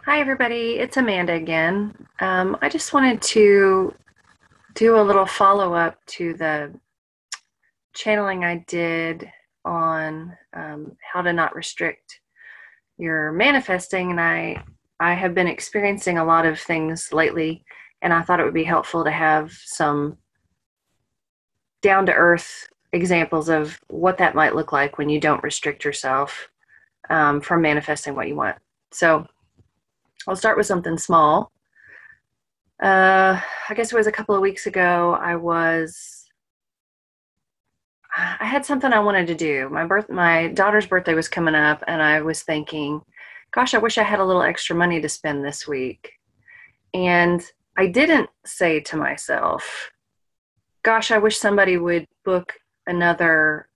Hi, everybody. It's Amanda again. I just wanted to do a little follow up to the channeling I did on how to not restrict your manifesting. And I have been experiencing a lot of things lately, and I thought it would be helpful to have some down to earth examples of what that might look like when you don't restrict yourself from manifesting what you want. So I'll start with something small. I guess it was a couple of weeks ago. I had something I wanted to do. My daughter's birthday was coming up, and I was thinking, gosh, I wish I had a little extra money to spend this week. And I didn't say to myself, gosh, I wish somebody would book another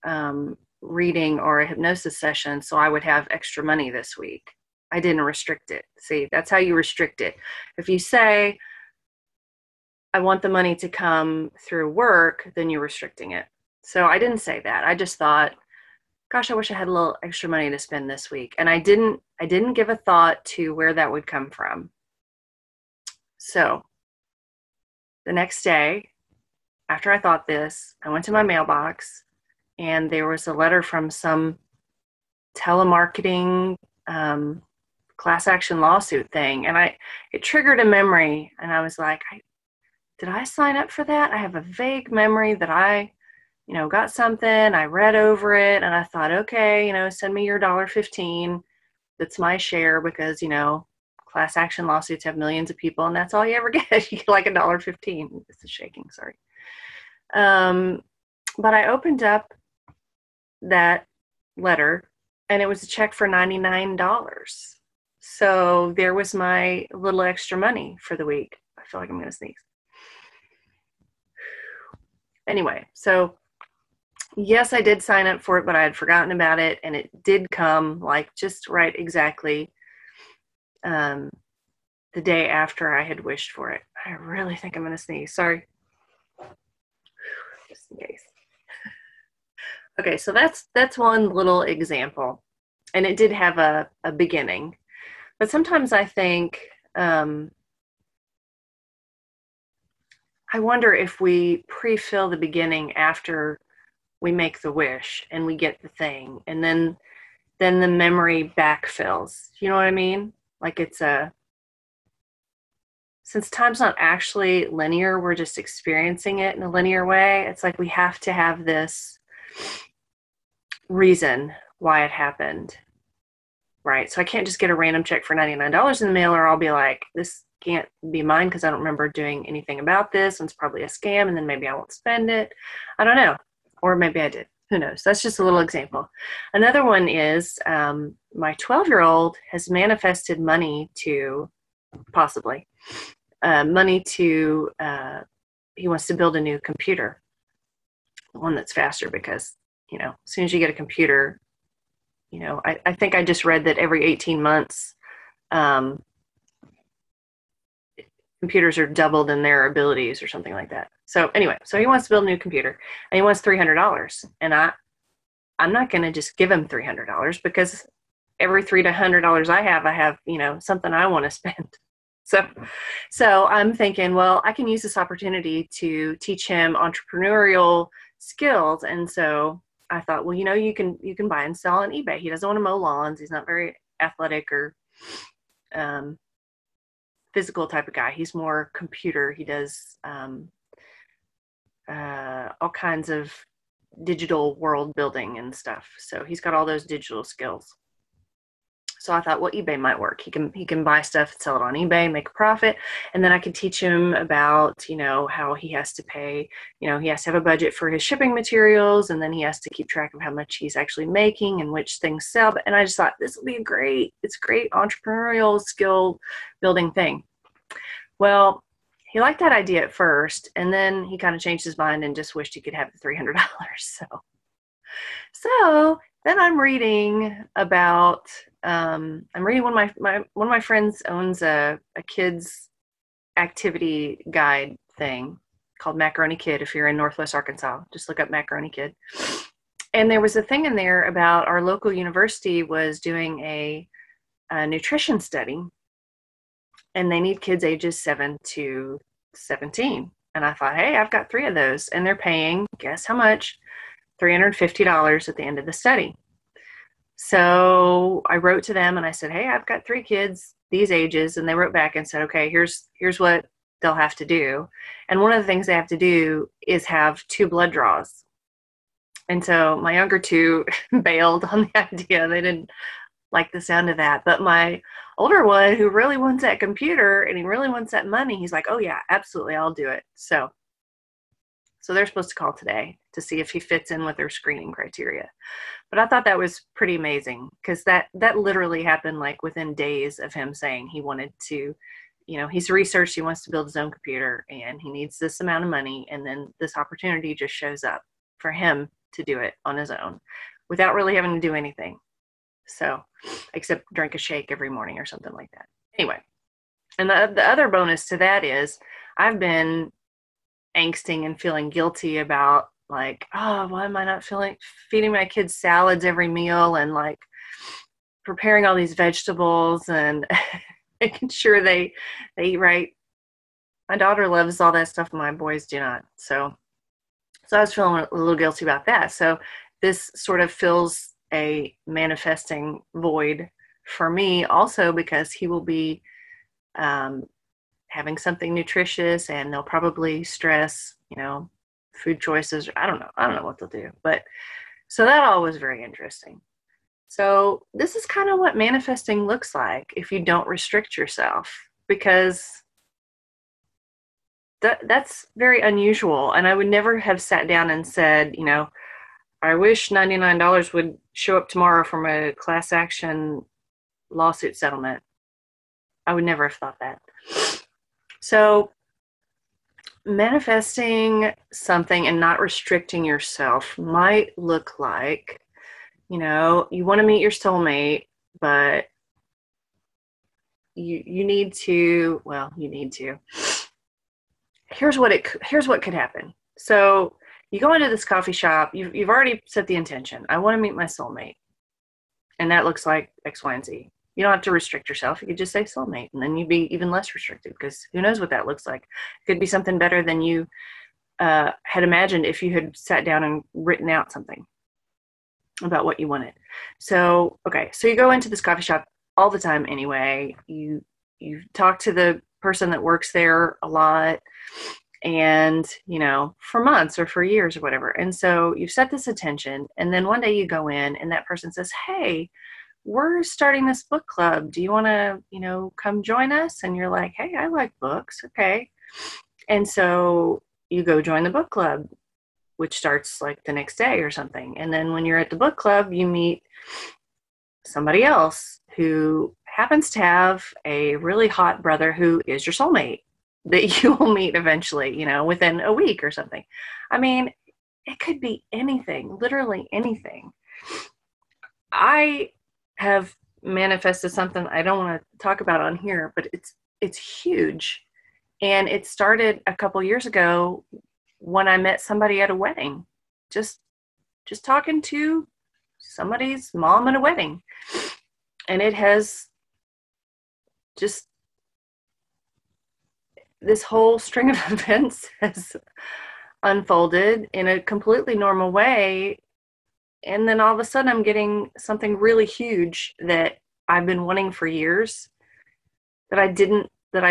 reading or a hypnosis session so I would have extra money this week. I didn't restrict it. See, that's how you restrict it. If you say, I want the money to come through work, then you're restricting it. So I didn't say that. I just thought, gosh, I wish I had a little extra money to spend this week. And I didn't give a thought to where that would come from. So the next day, after I thought this, I went to my mailbox and there was a letter from some telemarketing class action lawsuit thing. And it triggered a memory, and I was like, did I sign up for that? I have a vague memory that I got something, I read over it, and I thought, okay, send me your $1.15. That's my share because, class action lawsuits have millions of people, and that's all you ever get. You get like $1.15. This is shaking, sorry. But I opened up that letter, and it was a check for $99. So there was my little extra money for the week. I feel like I'm going to sneeze. Anyway, so yes, I did sign up for it, but I had forgotten about it, and it did come like just right exactly the day after I had wished for it. I really think I'm going to sneeze. Sorry. Just in case. Okay, so that's one little example, and it did have a beginning. But sometimes I think, I wonder if we pre-fill the beginning after we make the wish and we get the thing, and then the memory backfills. You know what I mean? Like since time's not actually linear, we're just experiencing it in a linear way. It's like we have to have this reason why it happened, right? So I can't just get a random check for $99 in the mail, or I'll be like, this can't be mine because I don't remember doing anything about this, and it's probably a scam, and then maybe I won't spend it. I don't know. Or maybe I did. Who knows? That's just a little example. Another one is my 12-year-old has manifested money to, possibly, money to, he wants to build a new computer, one that's faster because, as soon as you get a computer, I think I just read that every 18 months, computers are doubled in their abilities or something like that. So anyway, so he wants to build a new computer, and he wants $300. And I'm not going to just give him $300 because every $300 I have, something I want to spend. So I'm thinking, well, I can use this opportunity to teach him entrepreneurial skills. And so I thought, well, you can buy and sell on eBay. He doesn't want to mow lawns. He's not very athletic or physical type of guy. He's more computer. He does all kinds of digital world building and stuff. So he's got all those digital skills. So I thought, well, eBay might work. He can buy stuff, sell it on eBay, make a profit, and then I could teach him about, how he has to pay. He has to have a budget for his shipping materials, and then he has to keep track of how much he's actually making and which things sell. And I just thought this will be a great entrepreneurial skill building thing. Well, he liked that idea at first, and then he kind of changed his mind and just wished he could have the $300. So then I'm reading about. I'm reading one of my friends owns a kids activity guide thing called Macaroni Kid. If you're in Northwest Arkansas, just look up Macaroni Kid. And there was a thing in there about our local university was doing a nutrition study, and they need kids ages 7 to 17. And I thought, hey, I've got 3 of those, and they're paying, guess how much? $350 at the end of the study. So I wrote to them and I said, hey, I've got 3 kids these ages. And they wrote back and said, okay, here's what they'll have to do. And one of the things they have to do is have 2 blood draws. And so my younger 2 bailed on the idea. They didn't like the sound of that. But my older one, who really wants that computer and he really wants that money, he's like, oh yeah, absolutely, I'll do it. So they're supposed to call today to see if he fits in with their screening criteria. But I thought that was pretty amazing, because that literally happened like within days of him saying he wanted to, he's researched, he wants to build his own computer and he needs this amount of money. And then this opportunity just shows up for him to do it on his own without really having to do anything. So, except drink a shake every morning or something like that. Anyway, and the other bonus to that is I've been angsting and feeling guilty about, like, oh, why am I not feeding my kids salads every meal, and like preparing all these vegetables and making sure they eat right. My daughter loves all that stuff, my boys do not. So I was feeling a little guilty about that. So this sort of fills a manifesting void for me also, because he will be having something nutritious, and they'll probably stress, food choices. I don't know what they'll do. But so that all was very interesting. So this is kind of what manifesting looks like if you don't restrict yourself, because that's very unusual. And I would never have sat down and said, I wish $99 would show up tomorrow from a class action lawsuit settlement. I would never have thought that. So manifesting something and not restricting yourself might look like, you want to meet your soulmate, but you need to. Here's what could happen. So you go into this coffee shop, you've already set the intention. I want to meet my soulmate. And that looks like X, Y, and Z. You don't have to restrict yourself. You could just say soulmate, and then you'd be even less restricted, because who knows what that looks like. It could be something better than you had imagined if you had sat down and written out something about what you wanted. So you go into this coffee shop all the time anyway. You talk to the person that works there a lot, and for months or for years or whatever. And so you've set this intention, and then one day you go in and that person says, hey, we're starting this book club. Do you want to, come join us? And you're like, hey, I like books. Okay. And so you go join the book club, which starts like the next day or something. And then when you're at the book club, you meet somebody else who happens to have a really hot brother who is your soulmate that you will meet eventually, within a week or something. I mean, it could be anything, literally anything. I have manifested something I don't want to talk about on here, but it's huge. And it started a couple years ago when I met somebody at a wedding, just talking to somebody's mom at a wedding. And it has just, this whole string of events has unfolded in a completely normal way. And then all of a sudden I'm getting something really huge that I've been wanting for years, that I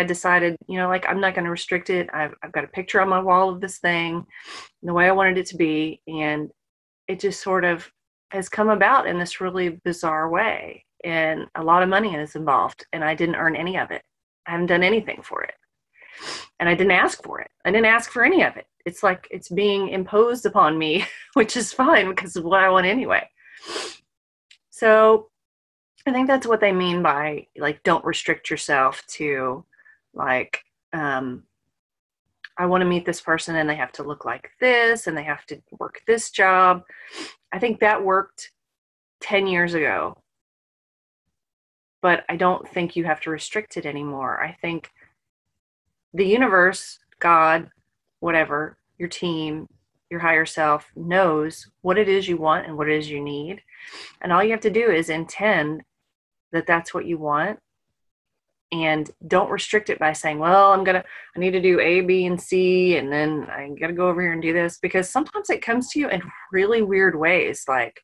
decided, I'm not going to restrict it. I've got a picture on my wall of this thing the way I wanted it to be. And it just sort of has come about in this really bizarre way. And a lot of money is involved, and I didn't earn any of it. I haven't done anything for it. And I didn't ask for it. I didn't ask for any of it. It's like it's being imposed upon me, which is fine because of what I want anyway. So I think that's what they mean by, like, don't restrict yourself to, like, I want to meet this person and they have to look like this and they have to work this job. I think that worked 10 years ago. But I don't think you have to restrict it anymore. I think the universe, God, whatever, your team, your higher self knows what it is you want and what it is you need. And all you have to do is intend that that's what you want. And don't restrict it by saying, well, I need to do A, B, and C, and then I got to go over here and do this, because sometimes it comes to you in really weird ways. Like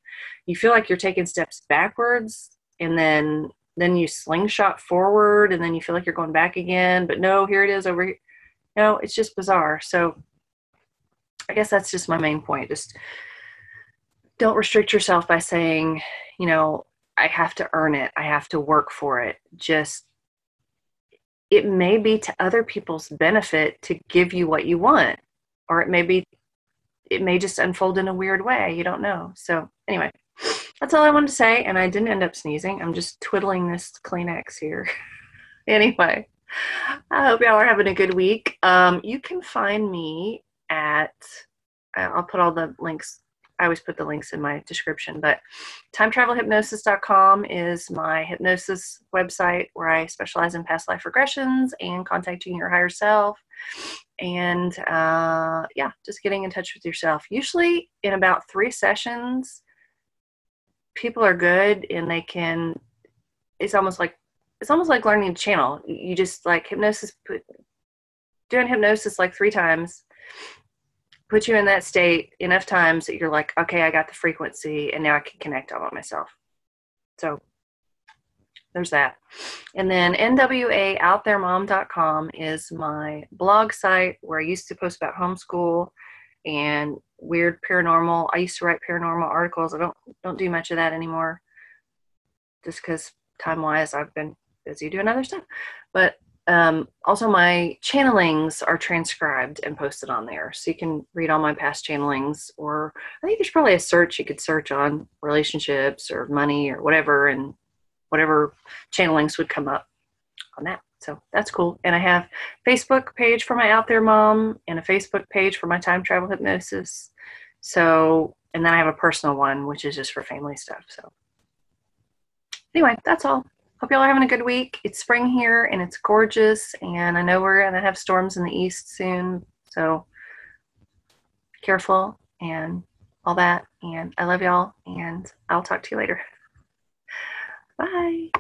you feel like you're taking steps backwards, and then you slingshot forward, and then you feel like you're going back again, but no, here it is over here. No, it's just bizarre. So I guess that's just my main point. Just don't restrict yourself by saying, I have to earn it. I have to work for it. Just, it may be to other people's benefit to give you what you want, or it may just unfold in a weird way. You don't know. So anyway, that's all I wanted to say. And I didn't end up sneezing. I'm just twiddling this Kleenex here. Anyway, I hope y'all are having a good week. You can find me at, I'll put all the links. I always put the links in my description, but timetravelhypnosis.com is my hypnosis website where I specialize in past life regressions and contacting your higher self. And just getting in touch with yourself. Usually in about 3 sessions, people are good, and it's almost like learning to channel. You just like doing hypnosis like 3 times, put you in that state enough times that you're like, okay, I got the frequency, and now I can connect all by myself. So there's that. And then nwaouttheiremom.com is my blog site where I used to post about homeschool and weird paranormal. I used to write paranormal articles. I don't do much of that anymore, just because time-wise I've been busy doing other stuff. But also my channelings are transcribed and posted on there, so you can read all my past channelings. Or I think there's probably a search you could search on relationships or money or whatever, and whatever channelings would come up on that. So that's cool. And I have a Facebook page for my Out There Mom and a Facebook page for my time travel hypnosis. So, and then I have a personal one, which is just for family stuff. So anyway, that's all. Hope y'all are having a good week. It's spring here and it's gorgeous, and I know we're going to have storms in the east soon, so be careful and all that. And I love y'all, and I'll talk to you later. Bye.